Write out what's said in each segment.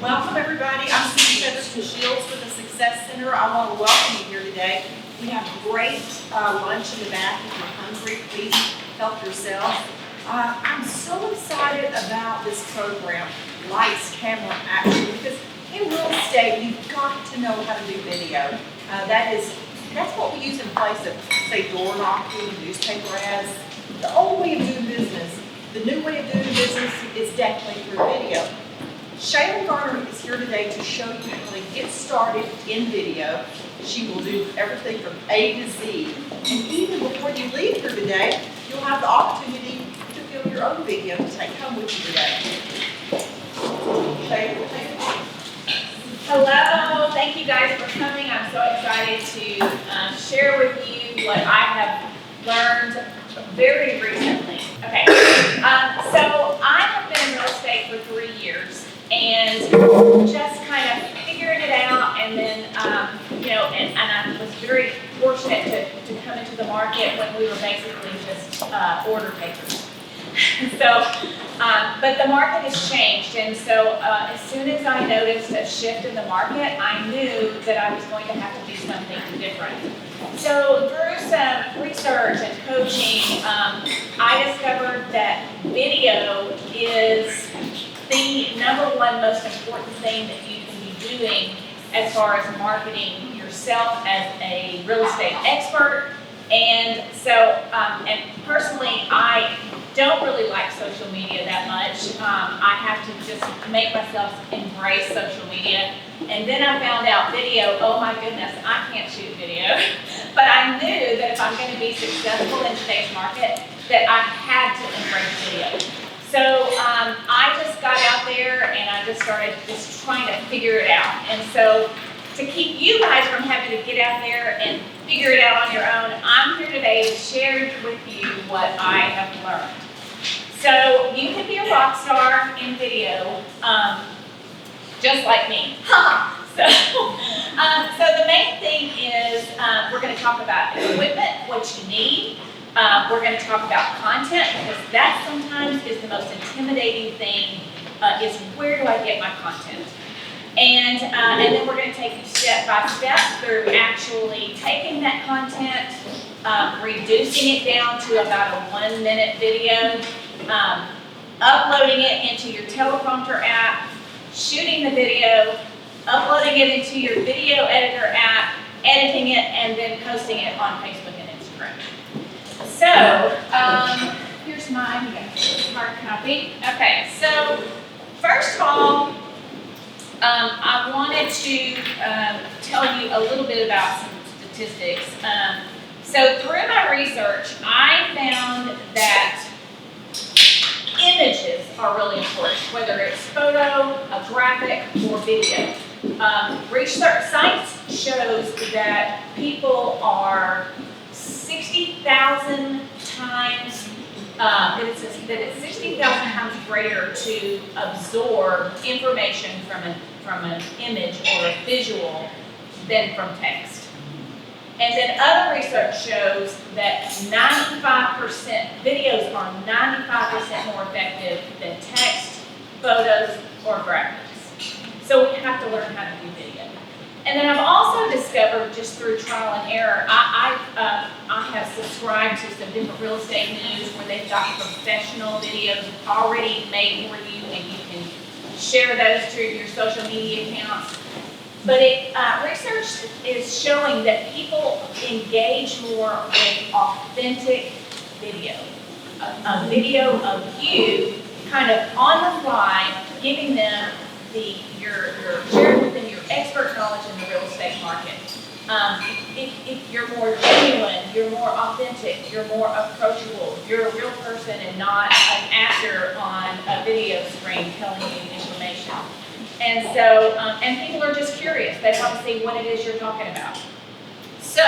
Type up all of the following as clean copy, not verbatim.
Welcome everybody. I'm Susan Shields with the Success Center. I want to welcome you here today. We have great lunch in the back. If you're hungry, please help yourself. I'm so excited about this program, Lights, Camera, Action, because in real estate, you've got to know how to do video. That's what we use in place of, say, door knocking, newspaper ads. The old way of doing business. The new way of doing business is definitely through video. Shaylin Garner is here today to show you how to get started in video. She will do everything from A to Z. And even before you leave here today, you'll have the opportunity to film your own video to take home with you today. Shaylin, take it away. Hello, thank you guys for coming. I'm so excited to share with you what I have learned very recently. Okay, so I have been in real estate for 3 years and just kind of figuring it out, and then, and I was very fortunate to come into the market when we were basically just order takers. But the market has changed, and so as soon as I noticed a shift in the market, I knew that I was going to have to do something different. So through some research and coaching, I discovered that video is the number one most important thing that you can be doing as far as marketing yourself as a real estate expert. And so, and personally, I don't really like social media that much. I have to just make myself embrace social media. And then I found out video, oh my goodness, I can't shoot video. But I knew that if I'm going to be successful in today's market, that I had to embrace video. So I just got out there and I just started just trying to figure it out. And so to keep you guys from having to get out there and figure it out on your own, I'm here today to share with you what I have learned. So you can be a rock star in video, just like me. So the main thing is we're going to talk about equipment, what you need. We're going to talk about content, because that sometimes is the most intimidating thing, is where do I get my content? And then we're going to take you step by step through actually taking that content, reducing it down to about a 1-minute video, uploading it into your teleprompter app, shooting the video, uploading it into your video editor app, editing it, and then posting it on Facebook and Instagram. So, here's my hard copy. Okay, so first of all, I wanted to tell you a little bit about some statistics. So through my research, I found that images are really important, whether it's photo, a graphic, or video. Research science shows that people are 60,000 times, that it's 60,000 times greater to absorb information from an image or a visual than from text. And then other research shows that 95%, videos are 95% more effective than text, photos, or graphics. So we have to learn how to do video. And then I've also discovered, just through trial and error, I have subscribed to some different real estate news where they've got professional videos already made for you, and you can share those to your social media accounts. But research is showing that people engage more with authentic video. A video of you kind of on the fly, giving them you're sharing with them your expert knowledge in the real estate market. If you're more genuine, you're more authentic, you're more approachable, you're a real person and not an actor on a video screen telling you information. And so, and people are just curious. They want to see what it is you're talking about. So,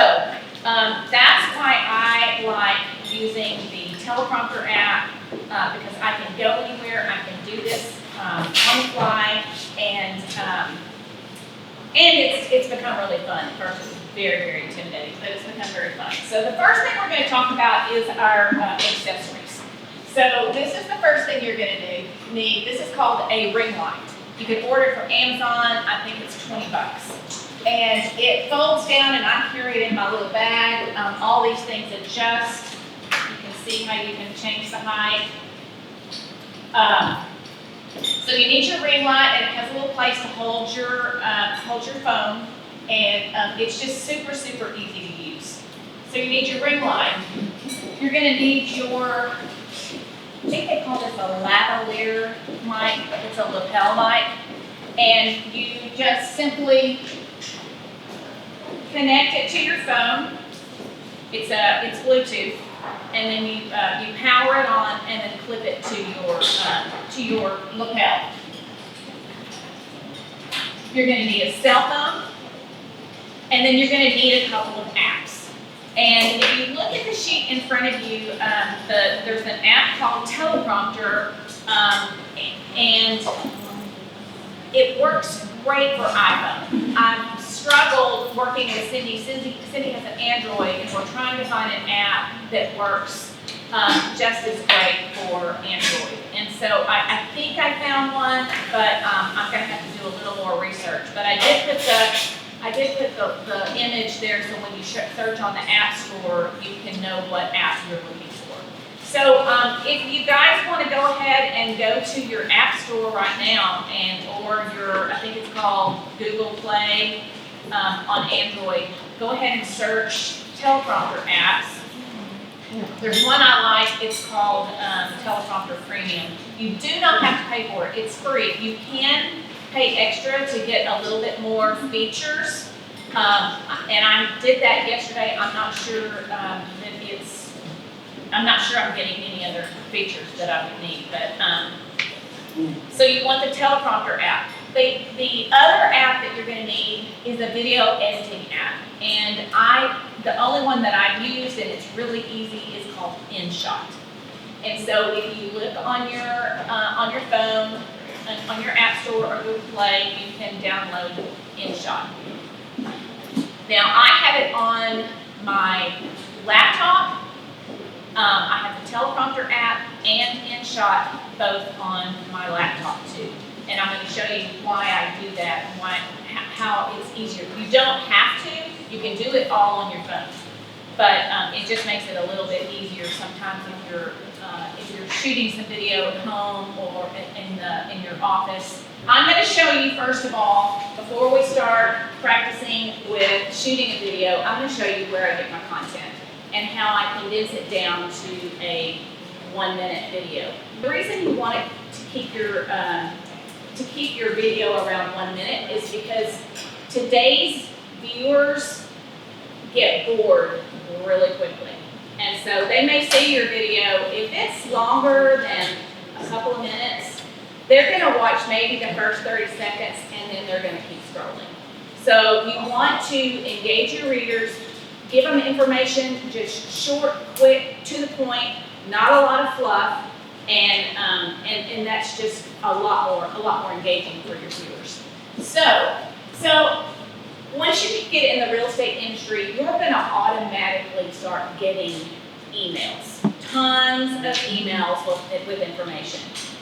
that's why I like using the teleprompter app, because I can go anywhere, I can do this on the fly, and it's become really fun. At first it was very, very intimidating, but it's become very fun. So the first thing we're going to talk about is our accessories. So this is the first thing you're going to need. This is called a ring light. You can order it from Amazon. I think it's $20. And it folds down, and I carry it in my little bag. All these things adjust. You can see how you can change the height. So you need your ring light, and it has a little place to hold your phone, and it's just super, super easy to use. So you need your ring light. You're going to need your, I think they call this a lavalier mic. It's a lapel mic, and you just simply connect it to your phone. It's Bluetooth, and then you power it on, and then clip it to your lapel. You're going to need a cell phone, and then you're going to need a couple of apps. And if you look at the sheet in front of you, there's an app called Teleprompter, and it works great for iPhone. I've struggled working with Cindy. Cindy has an Android, and we're trying to find an app that works just as great for Android. And so I think I found one, but I'm going to have to do a little more research. But I did put the image there, so when you search on the App Store, you can know what app you're looking for. So if you guys want to go ahead and go to your App Store right now, or your, I think it's called Google Play on Android, go ahead and search teleprompter apps. There's one I like. It's called Teleprompter Premium. You do not have to pay for it. It's free. You can pay extra to get a little bit more features, and I did that yesterday. I'm not sure I'm getting any other features that I would need, but so you want the teleprompter app. The other app that you're going to need is a video editing app, and the only one that I've used, and it's really easy, is called InShot. And so if you look on your phone, on your App Store or Google Play, you can download InShot. Now I have it on my laptop. I have the teleprompter app and InShot both on my laptop too. And I'm going to show you why I do that and how it's easier. You don't have to. You can do it all on your phone. But it just makes it a little bit easier sometimes if you're shooting some video at home or in your office. I'm going to show you, first of all, before we start practicing with shooting a video, I'm going to show you where I get my content and how I condense it down to a 1-minute video. The reason you want it to keep your video around 1 minute is because today's viewers get bored really quickly. And so they may see your video. If it's longer than a couple of minutes, they're going to watch maybe the first 30 seconds, and then they're going to keep scrolling. So you want to engage your readers, give them information, just short, quick, to the point, not a lot of fluff, and that's just a lot more engaging for your viewers. So once you get in the real estate industry, you're going to automatically start getting emails, tons of emails with information.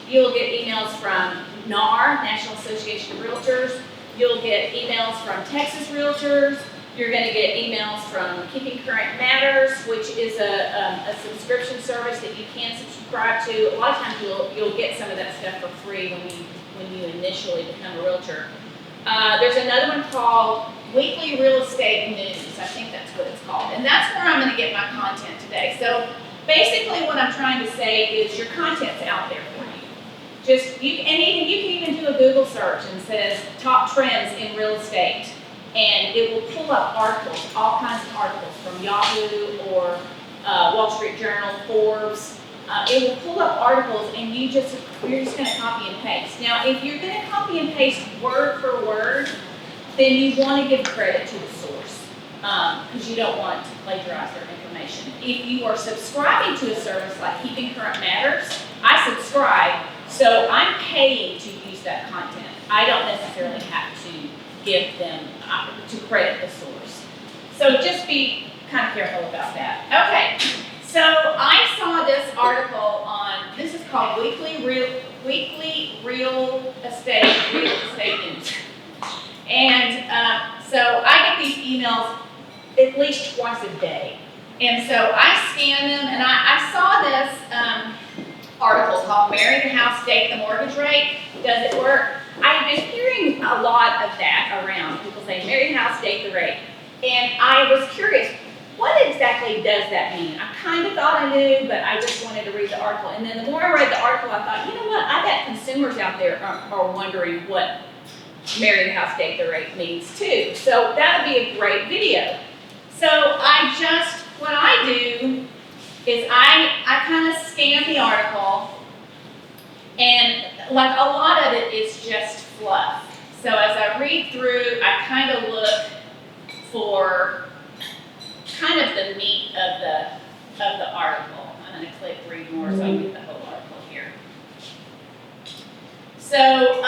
You'll get emails from NAR, National Association of Realtors. You'll get emails from Texas Realtors. You're going to get emails from Keeping Current Matters, which is a subscription service that you can subscribe to. A lot of times you'll get some of that stuff for free when you initially become a realtor. There's another one called Weekly Real Estate News. I think that's what it's called. And that's where I'm going to get my content today. So basically what I'm trying to say is your content's out there for you. You can even do a Google search and says top trends in real estate. And it will pull up articles, all kinds of articles from Yahoo or Wall Street Journal, Forbes. It will pull up articles, and you're just going to copy and paste. Now, if you're going to copy and paste word for word, then you want to give credit to the source because you don't want to plagiarize their information. If you are subscribing to a service like Keeping Current Matters, I subscribe, so I'm paying to use that content. I don't necessarily have to give them to credit the source. So just be kind of careful about that. Okay, so I saw this article this is called Weekly Real weekly real estate news. And so I get these emails at least twice a day. And so I scan them, and I saw this article called Marry the House, Date the Mortgage Rate. Does it work? I've been hearing a lot of that around. People say, marry the house, date the rate. And I was curious, what exactly does that mean? I kind of thought I knew, but I just wanted to read the article. And then the more I read the article, I thought, you know what? I bet consumers out there are wondering what marry the house, date the rate means too. So that would be a great video. So what I do is I kind of scan the article, and like a lot of it is just fluff. So as I read through, I kind of look for kind of the meat of the article. I'm going to click read more so I can get the whole article here. So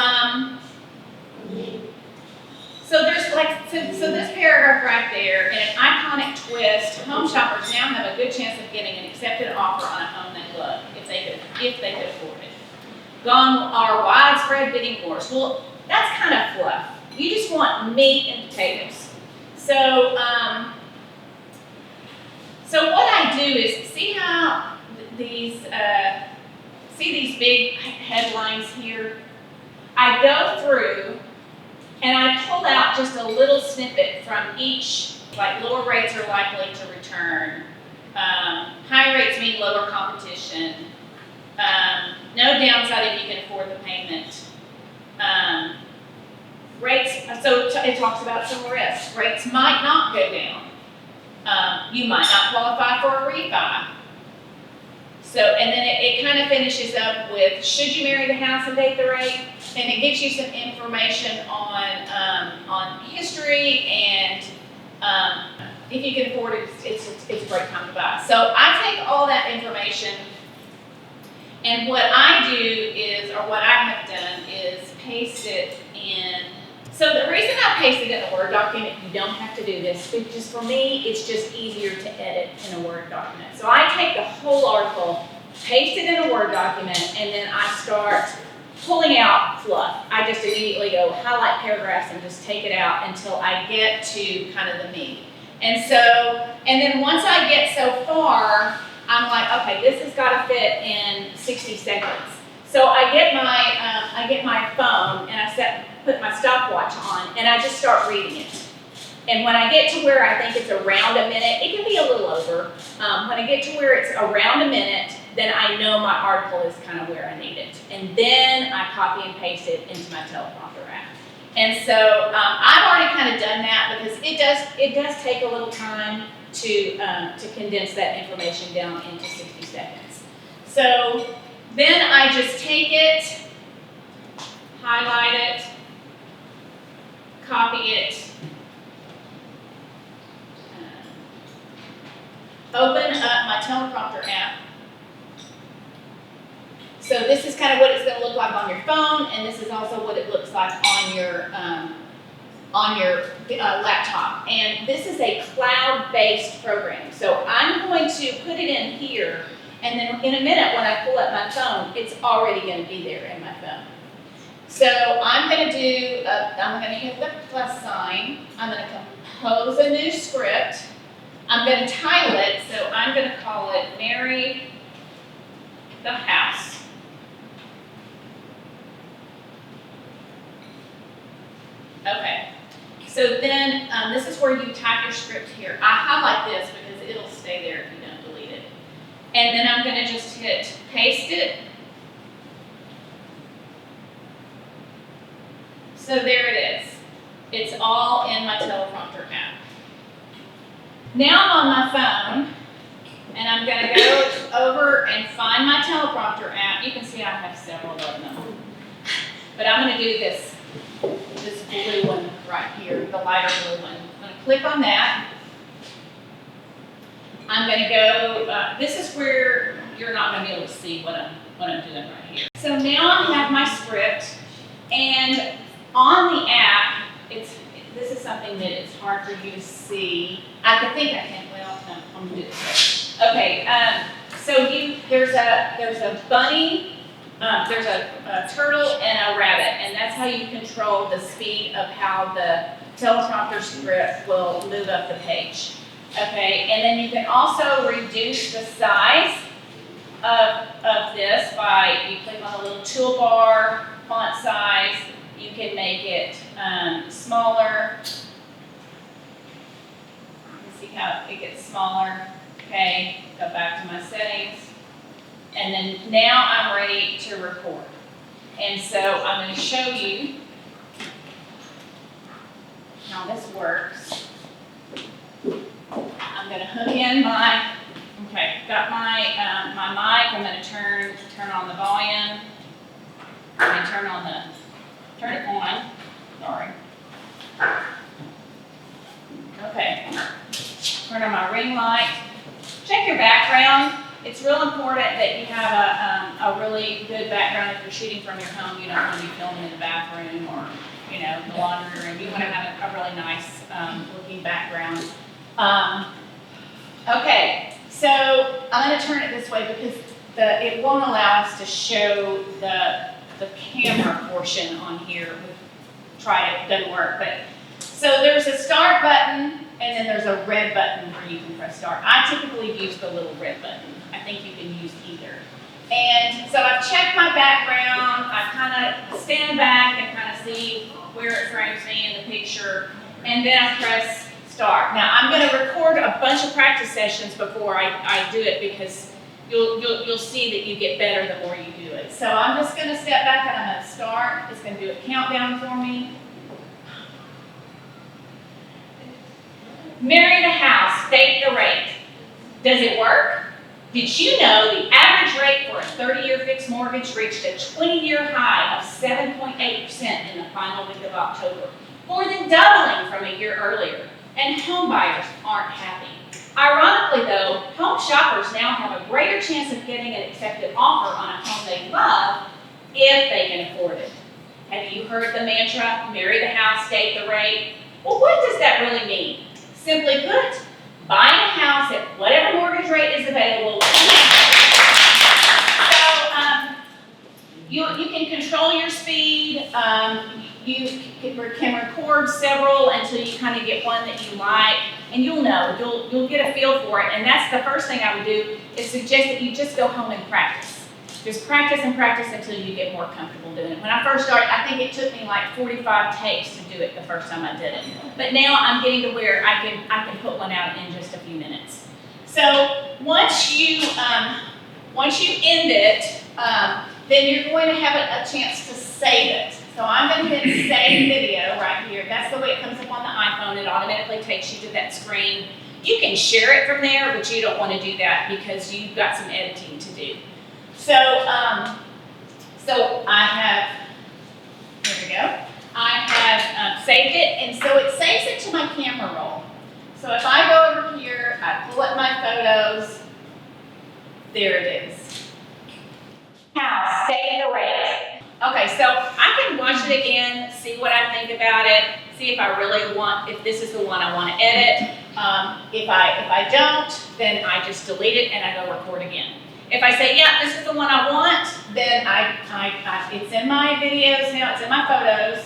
so this paragraph right there, in an iconic twist, home shoppers now have a good chance of getting an accepted offer on a home they love, if they could afford it. Gone are widespread bidding wars. Well, that's kind of fluff. You just want meat and potatoes. So what I do is see how these big headlines here. I go through and I pull out just a little snippet from each, like lower rates are likely to return, high rates mean lower competition, no downside if you can afford the payment. Rates, so it talks about some risks. Rates might not go down. You might not qualify for a refi. So, and then it kind of finishes up with, should you marry the house and date the rate? And it gives you some information on history and if you can afford it, it's a great time to buy. So I take all that information, and what I do is, or what I have done is paste it in. So the reason I paste it in a Word document, you don't have to do this, because for me, it's just easier to edit in a Word document. So I take the whole article, paste it in a Word document, and then I start pulling out fluff. I just immediately go highlight paragraphs and just take it out until I get to kind of the meat. And then once I get so far, I'm like, okay, this has got to fit in 60 seconds. So I get my phone and I put my stopwatch on, and I just start reading it. And when I get to where I think it's around a minute, it can be a little over. When I get to where it's around a minute, then I know my article is kind of where I need it. And then I copy and paste it into my teleprompter app. And so I've already kind of done that, because it does take a little time to condense that information down into 60 seconds. So then I just take it, highlight it, copy it, open up my teleprompter app. So this is kind of what it's going to look like on your phone, and this is also what it looks like on your laptop. And this is a cloud-based program. So I'm going to put it in here, and then in a minute when I pull up my phone, it's already going to be there in my phone. So I'm going to hit the plus sign. I'm going to compose a new script. I'm going to title it, so I'm going to call it Marry the House. Okay, so then this is where you type your script here. I highlight this because it'll stay there if you don't delete it. And then I'm going to just hit paste it. So there it is. It's all in my teleprompter app. Now I'm on my phone, and I'm going to go over and find my teleprompter app. You can see I have several of them. But I'm going to do this blue one right here, the lighter blue one. I'm going to click on that. I'm going to go, this is where you're not going to be able to see what I'm doing right here. So now I have my script, and on the app, this is something that is hard for you to see. I'm going to do this. Okay, so there's a bunny there's a turtle and a rabbit, and that's how you control the speed of how the teleprompter script will move up the page. Okay, and then you can also reduce the size of this by, you click on the little toolbar, font size, you can make it smaller. See how it gets smaller. Okay, go back to my settings. And then now I'm ready to record. And so I'm going to show you how this works. I'm going to hook in my, okay, got my my mic. I'm going to turn on the volume. I'm going to turn it on. Sorry. Okay. Turn on my ring light. Check your background. It's real important that you have a really good background. If you're shooting from your home, you don't want to be filming in the bathroom or, you know, the laundry room. You want to have a really nice looking background. Okay, so I'm going to turn it this way because it won't allow us to show the camera portion on here. We've tried it, doesn't work. But so there's a start button, and then there's a red button where you can press start. I typically use the little red button. I think you can use either. And so I've checked my background. I kind of stand back and kind of see where it frames me in the picture, and then I press start. Now I'm going to record a bunch of practice sessions before I do it because you'll see that you get better the more you do it. So I'm just going to step back and I'm going to start. It's going to do a countdown for me. Marry the house, state the rate. Does it work? Did you know the average rate for a 30-year fixed mortgage reached a 20-year high of 7.8% in the final week of October, more than doubling from a year earlier, and home buyers aren't happy. Ironically though, home shoppers now have a greater chance of getting an accepted offer on a home they love if they can afford it. Have you heard the mantra, marry the house, state the rate? Well, what does that really mean? Simply put, buying a house at whatever mortgage rate is available. So you can control your speed. You can record several until you kind of get one that you like, and you'll get a feel for it. And that's the first thing I would do is suggest that you just go home and practice. Just practice and practice until you get more comfortable doing it. When I first started, I think it took me like 45 takes to do it the first time I did it. But now I'm getting to where I can put one out in just a few minutes. So once you end it, then you're going to have a chance to save it. So I'm going to hit save video right here. That's the way it comes up on the iPhone. It automatically takes you to that screen. You can share it from there, but you don't want to do that because you've got some editing to do. So, so I have, here we go, I have saved it, and so it saves it to my camera roll. So if I go over here, I pull up my photos, there it is. House, save the rate. Okay, so I can watch it again, see what I think about it, see if I really want, if this is the one I want to edit. If I don't, then I just delete it and I go record again. If I say, yeah, this is the one I want, then it's in my videos now, it's in my photos.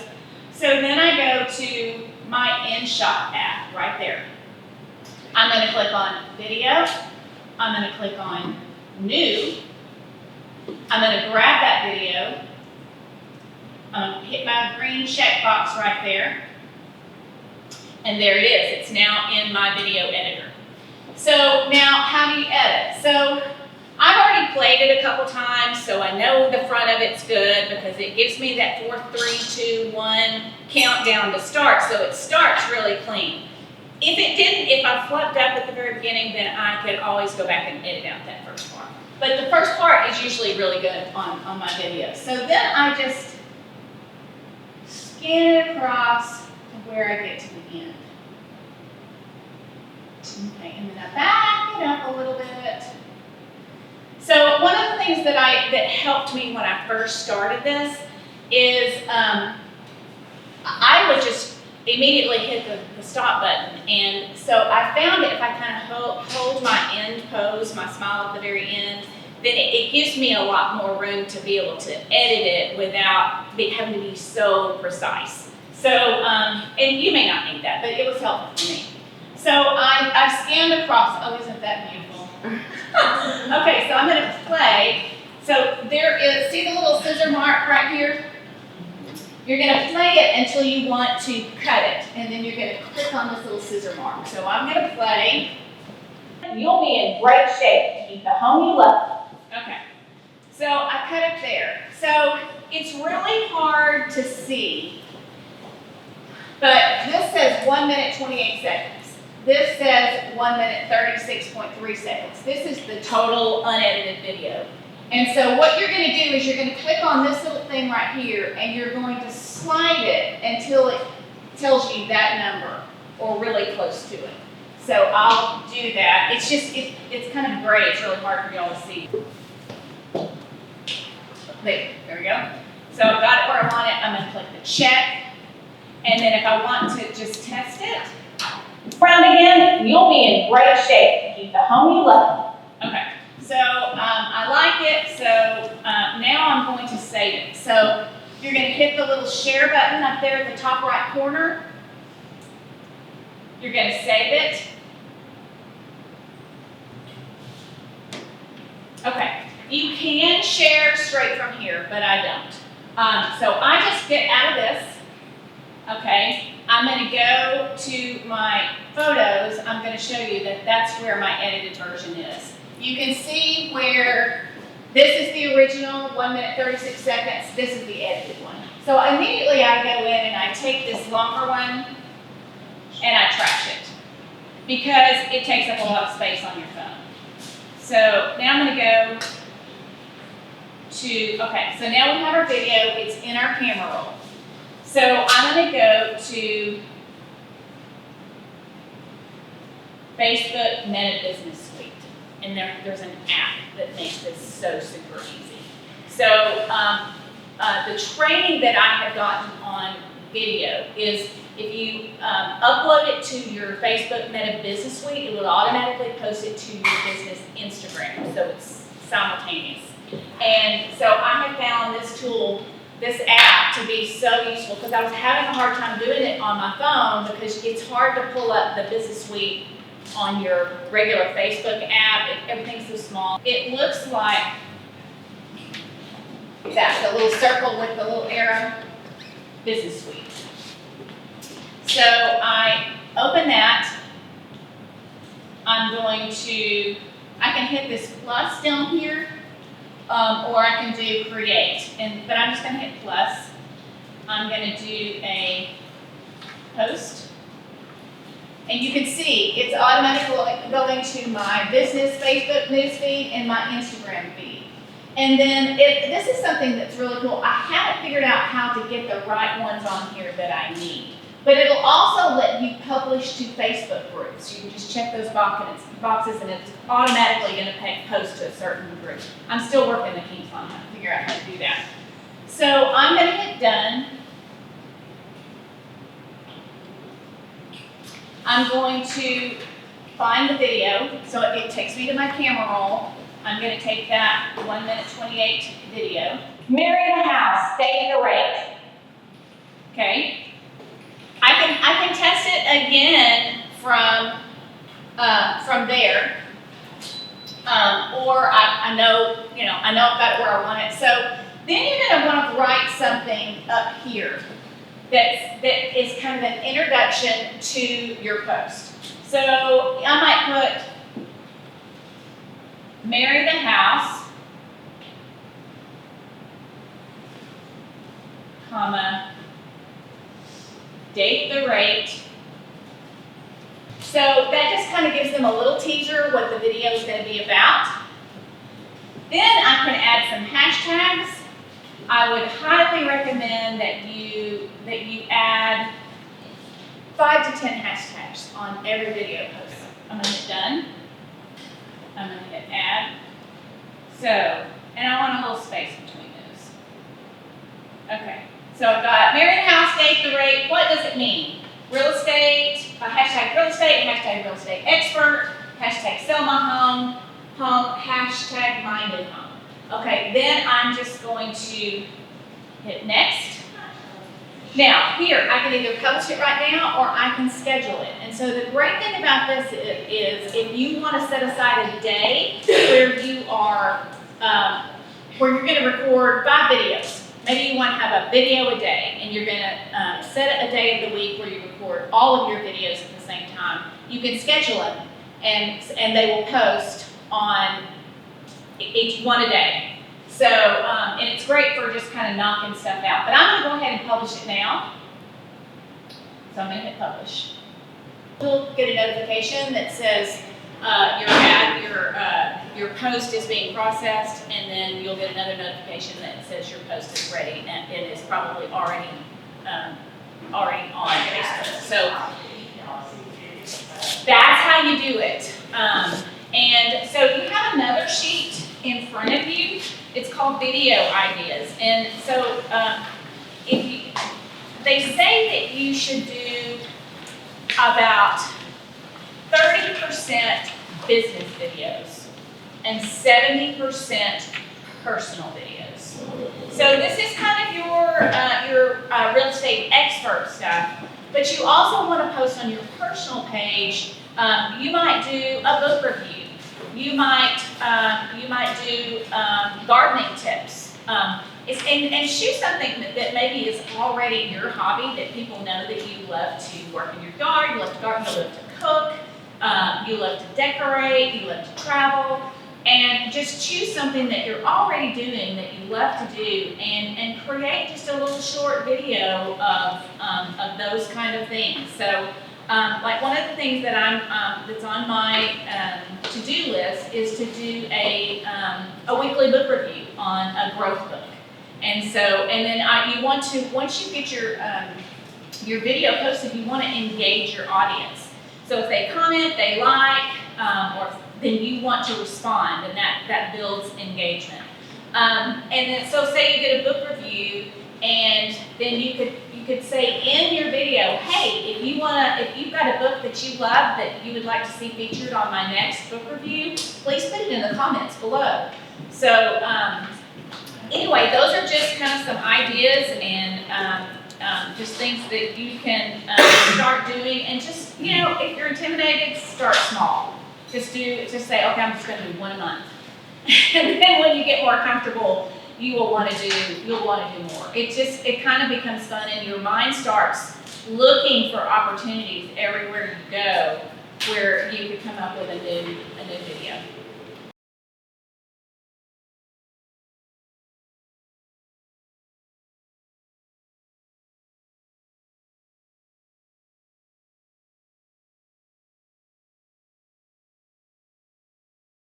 So then I go to my InShot app right there. I'm going to click on video. I'm going to click on new. I'm going to grab that video. Hit my green check box right there. And there it is. It's now in my video editor. So now how do you edit? So I've already played it a couple times, so I know the front of it's good because it gives me that 4, 3, 2, 1 countdown to start, so it starts really clean. If it didn't, if I flubbed up at the very beginning, then I could always go back and edit out that first part. But the first part is usually really good on my videos. So then I just scan it across to where I get to the end. Okay, and then I back it up a little bit. So one of the things that helped me when I first started this is I would just immediately hit the stop button. And so I found that if I kind of hold my end pose, my smile at the very end, then it gives me a lot more room to be able to edit it without having to be so precise. So, and you may not need that, but it was helpful for me. So I scanned across, oh, isn't that beautiful? Okay, so I'm gonna play. So there is, see the little scissor mark right here? You're gonna play it until you want to cut it, and then you're gonna click on this little scissor mark. So I'm gonna play. You'll be in great shape to keep the home you love. Okay, so I cut it there. So it's really hard to see, but this says 1 minute 28 seconds. This says 1 minute 36.3 seconds. This is the total unedited video. And so what you're going to do is you're going to click on this little thing right here, and you're going to slide it until it tells you that number, or really close to it. So I'll do that. It's just, it's kind of gray. It's really hard for y'all to see. There we go. So I've got it where I want it. I'm going to click the check. And then if I want to just test it, round again, you'll be in great shape to keep the home you love. Okay. So I like it, so now I'm going to save it. So you're going to hit the little share button up there at the top right corner. You're going to save it. Okay, you can share straight from here, but I don't. So I just get out of this. Okay, I'm going to go to my photos. I'm going to show you that that's where my edited version is. You can see where this is the original, 1 minute 36 seconds. This is the edited one. So immediately I go in and I take this longer one and I trash it because it takes up a lot of space on your phone. So now I'm going to go to, okay, so now we have our video. It's in our camera roll. So I'm going to go to Facebook Meta Business Suite. And there's an app that makes this so super easy. So the training that I have gotten on video is if you upload it to your Facebook Meta Business Suite, it will automatically post it to your business Instagram, so it's simultaneous. And so I have found this tool, this app, to be so useful because I was having a hard time doing it on my phone because it's hard to pull up the Business Suite on your regular Facebook app. Everything's so small. It looks like that, the little circle with the little arrow, Business Suite. So I open that. I'm going to, I can hit this plus down here, or I can do create, but I'm just going to hit plus. I'm going to do a post. And you can see it's automatically going to my business Facebook newsfeed and my Instagram feed. And then this is something that's really cool. I haven't figured out how to get the right ones on here that I need. But it'll also let you publish to Facebook groups. You can just check those boxes and it's automatically going to post to a certain group. I'm still working the kinks on how to figure out how to do that. So I'm going to hit done. I'm going to find the video, so it takes me to my camera roll. I'm going to take that 1 minute 28 video. Marry the house, stay the rate. Okay. I can test it again from there, or I know I've got it where I want it. So then you're going to want to write something up here that is kind of an introduction to your post. So I might put, marry the house, comma, date the rate. So that just kind of gives them a little teaser what the video is going to be about. Then I can add some hashtags. I would highly recommend that you add 5 to 10 hashtags on every video post. I'm going to hit done. I'm going to hit add. So, and I want a little space between those. Okay, so I've got marry the house, date the rate. What does it mean? Real estate, hashtag real estate expert, hashtag sell my home. home, hashtag minded home. Okay, then I'm just going to hit next. Now, here, I can either publish it right now or I can schedule it. And so the great thing about this is if you want to set aside a day where you are, where you're going to record 5 videos. Maybe you want to have a video a day and you're going to set a day of the week where you record all of your videos at the same time. You can schedule them and they will post on each one a day. So, and it's great for just kind of knocking stuff out. But I'm going to go ahead and publish it now. So I'm going to hit publish. You'll get a notification that says your post is being processed, and then you'll get another notification that says your post is ready, and it is probably already on Facebook. So that's how you do it. And so you have another sheet in front of you. It's called video ideas. And so they say that you should do about 30% business videos and 70% personal videos. So this is kind of your real estate expert stuff, but you also want to post on your personal page. You might do a book review. You might do gardening tips. And choose something that maybe is already your hobby, that people know that you love to work in your yard, you love to garden, you love to cook, you love to decorate, you love to travel, and just choose something that you're already doing that you love to do, and create just a little short video of those kind of things. So, like one of the things that that's on my to-do list is to do a weekly book review on a growth book. And so, and then you want to, once you get your video posted, you want to engage your audience. So if they comment, they like, or then you want to respond, and that builds engagement. And then, so say you get a book review, and then you could say in your video, hey, if you've got a book that you love that you would like to see featured on my next book review, please put it in the comments below. So anyway, those are just kind of some ideas and just things that you can start doing. And just, if you're intimidated, start small. Just say, okay, I'm just going to do one a month. And then when you get more comfortable, you'll want to do more. It kind of becomes fun, and your mind starts looking for opportunities everywhere you go where you could come up with a new video.